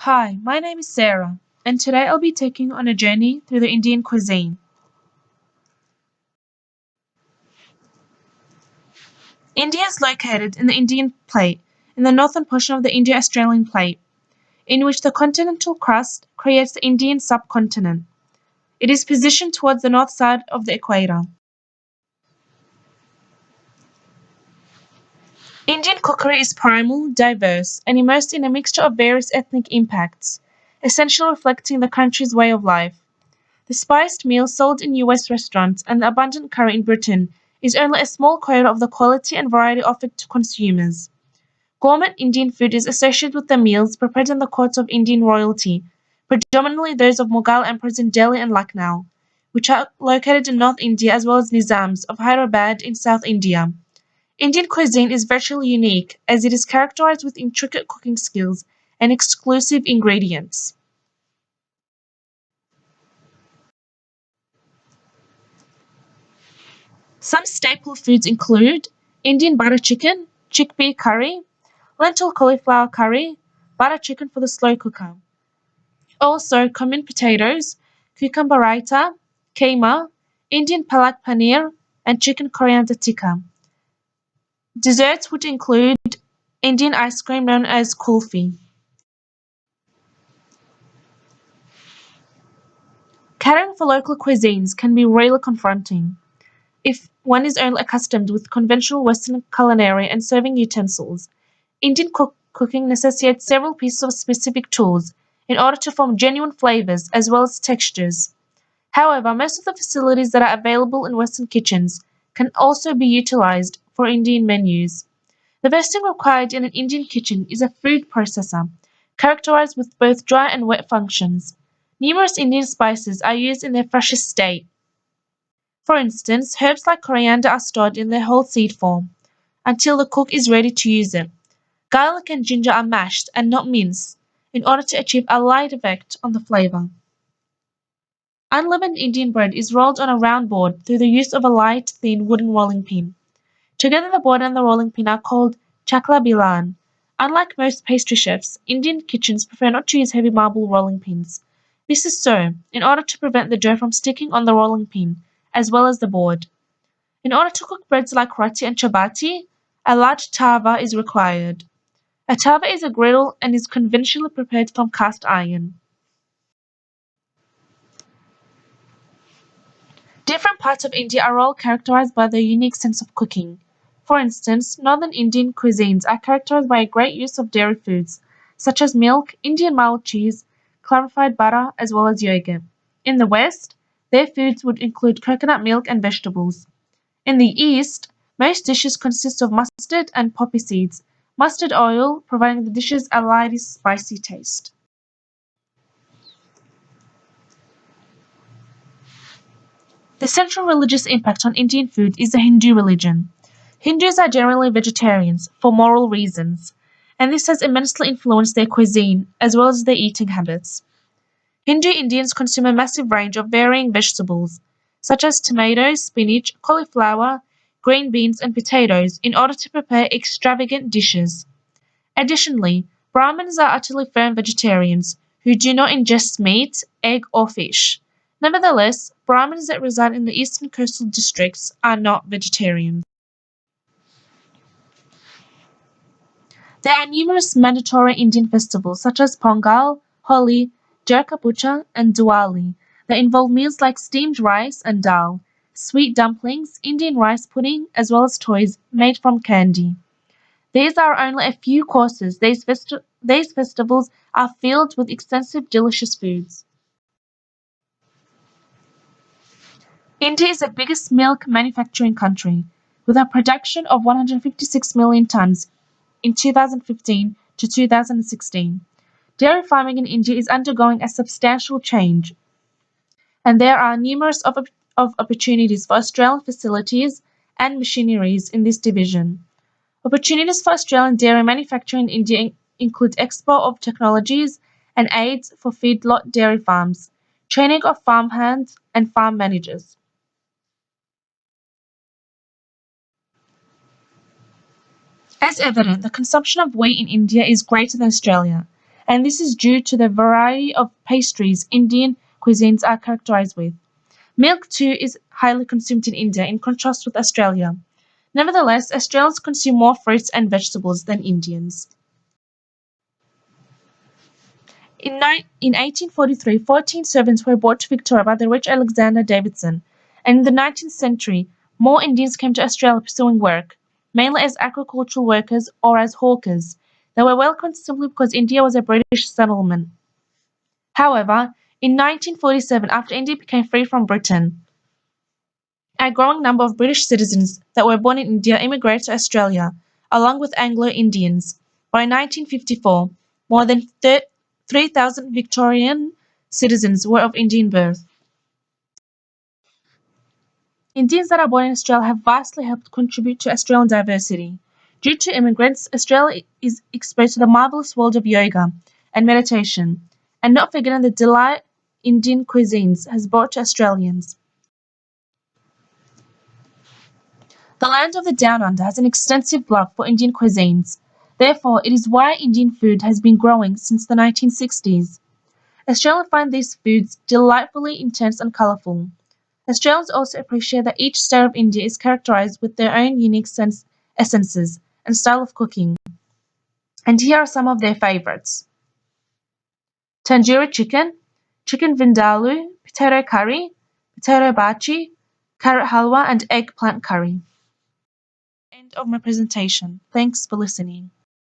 Hi, my name is Sarah, and today I'll be taking you on a journey through the Indian cuisine. India is located in the Indian plate, in the northern portion of the Indo-Australian plate, in which the continental crust creates the Indian subcontinent. It is positioned towards the north side of the equator. Indian cookery is primal, diverse, and immersed in a mixture of various ethnic impacts, essentially reflecting the country's way of life. The spiced meal sold in US restaurants and the abundant curry in Britain is only a small quota of the quality and variety offered to consumers. Gourmet Indian food is associated with the meals prepared in the courts of Indian royalty, predominantly those of Mughal emperors in Delhi and Lucknow, which are located in North India, as well as Nizams of Hyderabad in South India. Indian cuisine is virtually unique as it is characterized with intricate cooking skills and exclusive ingredients. Some staple foods include Indian butter chicken, chickpea curry, lentil cauliflower curry, butter chicken for the slow cooker. Also, common potatoes, cucumber raita, keema, Indian palak paneer, and chicken coriander tikka. Desserts would include Indian ice cream known as kulfi. Catering for local cuisines can be really confronting if one is only accustomed with conventional Western culinary and serving utensils. Indian cooking necessitates several pieces of specific tools in order to form genuine flavors as well as textures. However, most of the facilities that are available in Western kitchens can also be utilized for Indian menus. The first thing required in an Indian kitchen is a food processor, characterized with both dry and wet functions. Numerous Indian spices are used in their freshest state. For instance, herbs like coriander are stored in their whole seed form until the cook is ready to use it. Garlic and ginger are mashed and not minced in order to achieve a light effect on the flavor. Unleavened Indian bread is rolled on a round board through the use of a light, thin wooden rolling pin. Together, the board and the rolling pin are called chakla bilan. Unlike most pastry chefs, Indian kitchens prefer not to use heavy marble rolling pins. This is so in order to prevent the dough from sticking on the rolling pin, as well as the board. In order to cook breads like roti and chapati, a large tava is required. A tava is a griddle and is conventionally prepared from cast iron. Different parts of India are all characterized by their unique sense of cooking. For instance, northern Indian cuisines are characterized by a great use of dairy foods, such as milk, Indian mild cheese, clarified butter, as well as yogurt. In the west, their foods would include coconut milk and vegetables. In the east, most dishes consist of mustard and poppy seeds, mustard oil providing the dishes a light spicy taste. The central religious impact on Indian food is the Hindu religion. Hindus are generally vegetarians for moral reasons, and this has immensely influenced their cuisine as well as their eating habits. Hindu Indians consume a massive range of varying vegetables, such as tomatoes, spinach, cauliflower, green beans, and potatoes, in order to prepare extravagant dishes. Additionally, Brahmins are utterly firm vegetarians who do not ingest meat, egg, or fish. Nevertheless, Brahmins that reside in the eastern coastal districts are not vegetarians. There are numerous mandatory Indian festivals such as Pongal, Holi, Durga Puja, and Diwali that involve meals like steamed rice and dal, sweet dumplings, Indian rice pudding, as well as toys made from candy. These are only a few courses. These festivals are filled with extensive delicious foods. India is the biggest milk manufacturing country, with a production of 156 million tons in 2015 to 2016. Dairy farming in India is undergoing a substantial change, and there are numerous of opportunities for Australian facilities and machineries in this division. Opportunities for Australian dairy manufacturing in India include export of technologies and aids for feedlot dairy farms, training of farm hands and farm managers. As evident, the consumption of wheat in India is greater than Australia, and this is due to the variety of pastries Indian cuisines are characterized with. Milk, too, is highly consumed in India, in contrast with Australia. Nevertheless, Australians consume more fruits and vegetables than Indians. In 1843, 14 servants were brought to Victoria by the rich Alexander Davidson, and in the 19th century, more Indians came to Australia pursuing work, mainly as agricultural workers or as hawkers. They were welcomed simply because India was a British settlement. However, in 1947, after India became free from Britain, a growing number of British citizens that were born in India immigrated to Australia, along with Anglo-Indians. By 1954, more than 3,000 Victorian citizens were of Indian birth. Indians that are born in Australia have vastly helped contribute to Australian diversity. Due to immigrants, Australia is exposed to the marvelous world of yoga and meditation, and not forgetting the delight Indian cuisines has brought to Australians. The land of the Down Under has an extensive love for Indian cuisines. Therefore, it is why Indian food has been growing since the 1960s. Australians find these foods delightfully intense and colourful. Australians also appreciate that each state of India is characterised with their own unique essences and style of cooking. And here are some of their favourites: tandoori chicken, chicken vindaloo, potato curry, potato bhaji, carrot halwa, and eggplant curry. End of my presentation. Thanks for listening.